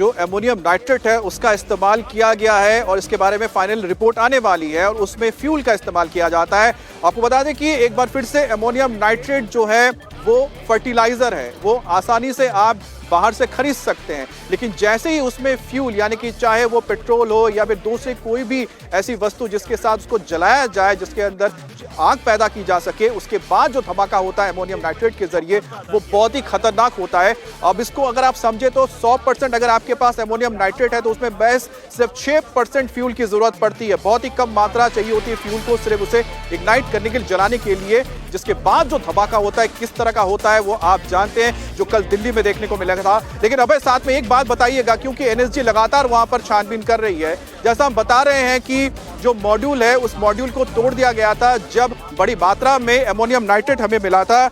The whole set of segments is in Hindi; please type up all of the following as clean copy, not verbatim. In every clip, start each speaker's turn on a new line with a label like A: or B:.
A: जो अमोनियम नाइट्रेट है उसका इस्तेमाल किया गया है और इसके बारे में फाइनल रिपोर्ट आने वाली है और उसमें फ्यूल का इस्तेमाल किया जाता है। आपको बता दें कि एक बार फिर से अमोनियम नाइट्रेट जो है वो फर्टिलाइजर है, वो आसानी से आप बाहर से खरीद सकते हैं, लेकिन जैसे ही उसमें फ्यूल यानी कि चाहे वो पेट्रोल हो या फिर दूसरी कोई भी ऐसी वस्तु जिसके साथ उसको जलाया जाए, जिसके अंदर आग पैदा की जा सके, उसके बाद जो धमाका होता है अमोनियम नाइट्रेट के जरिए वो बहुत ही खतरनाक होता है। अब इसको अगर आप समझे तो 100% अगर आपके पास अमोनियम नाइट्रेट है तो उसमें बस सिर्फ 6% फ्यूल की जरूरत पड़ती है। बहुत ही कम मात्रा चाहिए होती है फ्यूल को सिर्फ उसे इग्नाइट करने के लिए, जलाने के लिए, जिसके बाद जो धमाका होता है किस तरह का होता है वो आप जानते हैं, जो कल दिल्ली में देखने को मिला था। लेकिन अभय साथ में एक बात बताइएगा, क्योंकि एनएसजी लगातार वहां पर छानबीन कर रही है, जैसा हम बता रहे हैं कि जो मॉड्यूल है उस मॉड्यूल को तोड़ दिया गया था जब बड़ी मात्रा में अमोनियम नाइट्रेट हमें मिला था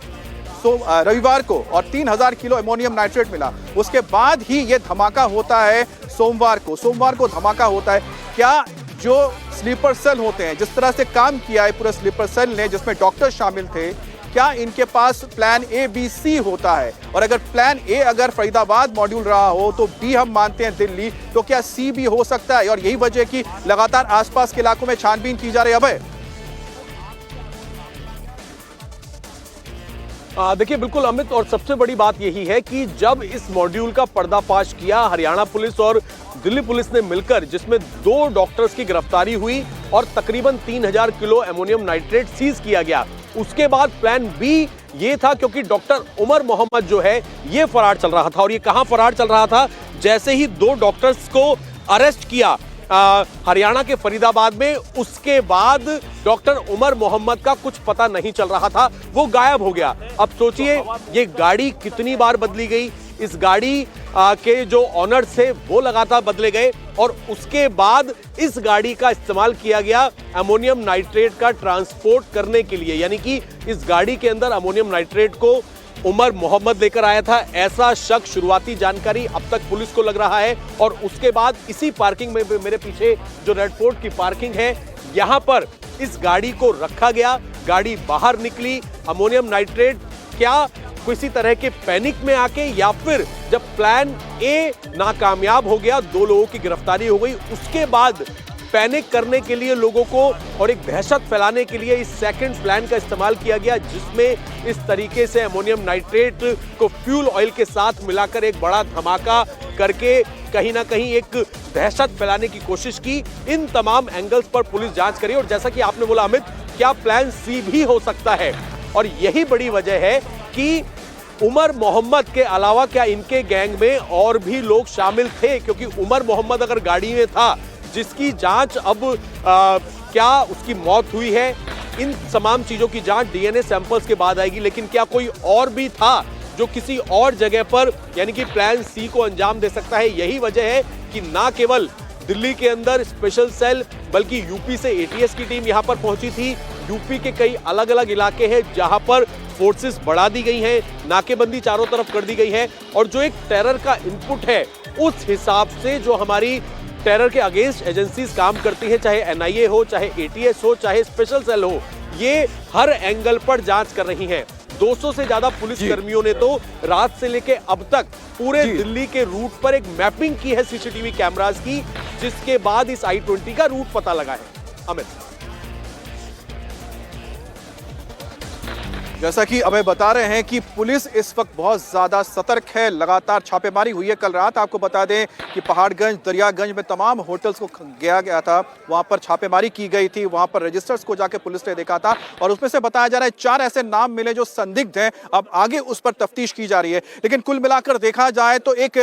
A: रविवार को, और 3000 किलो अमोनियम नाइट्रेट मिला। उसके बाद ही ये धमाका होता है सोमवार को धमाका होता है। क्या जो स्लीपर सेल होते हैं, जिस तरह से काम किया है पूरा स्लीपर सेल ने जिसमें डॉक्टर शामिल थे, क्या इनके पास प्लान ए बी सी होता है? और अगर प्लान ए अगर फरीदाबाद मॉड्यूल रहा हो तो बी हम मानते हैं दिल्ली, तो क्या सी भी हो सकता है? और यही वजह कि लगातार आसपास के इलाकों में छानबीन की जा रही है। अभय
B: देखिए बिल्कुल अमित, और सबसे बड़ी बात यही है कि जब इस मॉड्यूल का पर्दाफाश किया हरियाणा पुलिस और दिल्ली पुलिस ने मिलकर, जिसमें 2 डॉक्टर्स की गिरफ्तारी हुई और तकरीबन 3000 किलो अमोनियम नाइट्रेट सीज किया गया, उसके बाद प्लान बी ये था, क्योंकि डॉक्टर उमर मोहम्मद जो है ये फरार चल रहा था। और ये कहां फरार चल रहा था? जैसे ही 2 डॉक्टर्स को अरेस्ट किया हरियाणा के फरीदाबाद में, उसके बाद डॉक्टर उमर मोहम्मद का कुछ पता नहीं चल रहा था, वो गायब हो गया। अब सोचिए ये गाड़ी कितनी बार बदली गई, इस गाड़ी के जो ऑनर्स थे वो लगातार बदले गए, और उसके बाद इस गाड़ी का इस्तेमाल किया गया अमोनियम नाइट्रेट का ट्रांसपोर्ट करने के लिए। यानी कि इस गाड़ी के अंदर अमोनियम नाइट्रेट को उमर मोहम्मद लेकर आया था, ऐसा शक, शुरुआती जानकारी अब तक पुलिस को लग रहा है। और उसके बाद इसी पार्किंग में, मेरे पीछे जो रेड फोर्ट की पार्किंग है, यहां पर इस गाड़ी को रखा गया, गाड़ी बाहर निकली। अमोनियम नाइट्रेट क्या किसी तरह के पैनिक में आके, या फिर जब प्लान ए नाकामयाब हो गया, 2 लोगों की गिरफ्तारी हो गई, उसके बाद पैनिक करने के लिए लोगों को और एक दहशत फैलाने के लिए इस सेकंड प्लान का इस्तेमाल किया गया, जिसमें इस तरीके से अमोनियम नाइट्रेट को फ्यूल ऑयल के साथ मिलाकर एक बड़ा धमाका करके कहीं ना कहीं एक दहशत फैलाने की कोशिश की। इन तमाम एंगल्स पर पुलिस जांच करी, और जैसा कि आपने बोला अमित, क्या प्लान सी भी हो सकता है? और यही बड़ी वजह है कि उमर मोहम्मद के अलावा क्या इनके गैंग में और भी लोग शामिल थे? क्योंकि उमर मोहम्मद अगर गाड़ी में था, जिसकी जांच अब क्या उसकी मौत हुई है, इन तमाम चीजों की जांच डीएनए सैंपल्स के बाद आएगी। लेकिन क्या कोई और भी था जो किसी और जगह पर, यानी कि प्लान सी को अंजाम दे सकता है? यही वजह है कि ना केवल दिल्ली के अंदर स्पेशल सेल, बल्कि यूपी से एटीएस की टीम यहां पर पहुंची थी। यूपी के कई अलग अलग इलाके हैं जहां पर फोर्सेस बढ़ा दी गई हैं, नाकेबंदी चारों तरफ कर दी गई है, और जो एक टेरर का इनपुट है उस हिसाब से जो हमारी टेरर के अगेंस्ट एजेंसीज काम करती हैं, चाहे एनआईए हो, चाहे एटीएस हो, चाहे स्पेशल सेल हो, ये हर एंगल पर जांच कर रही हैं। 200 से ज्यादा पुलिस कर्मियों ने तो रात से लेके अब तक पूरे दिल्ली के रूट पर एक मैपिंग की है सीसीटीवी कैमरास की, जिसके बाद इस I-20 का रूट पता लगा है। अमित,
A: जैसा कि अभय बता रहे हैं कि पुलिस इस वक्त बहुत ज्यादा सतर्क है, लगातार छापेमारी हुई है। कल रात आपको बता दें कि पहाड़गंज, दरियागंज में तमाम होटल्स को गया था, वहां पर छापेमारी की गई थी, वहां पर रजिस्टर्स को जाके पुलिस ने देखा था, और उसमें से बताया जा रहा है 4 ऐसे नाम मिले जो संदिग्ध हैं। अब आगे उस पर तफ्तीश की जा रही है। लेकिन कुल मिलाकर देखा जाए तो एक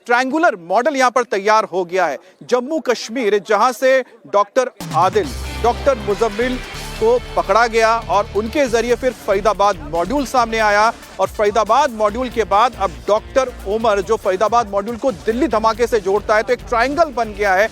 A: ट्रायंगुलर मॉडल यहां पर तैयार हो गया है। जम्मू कश्मीर, जहां से डॉक्टर आदिल, डॉक्टर मुजम्मिल को पकड़ा गया और उनके जरिए फिर फरीदाबाद मॉड्यूल सामने आया, और फरीदाबाद मॉड्यूल के बाद अब डॉक्टर उमर जो फरीदाबाद मॉड्यूल को दिल्ली धमाके से जोड़ता है, तो एक ट्रायंगल बन गया है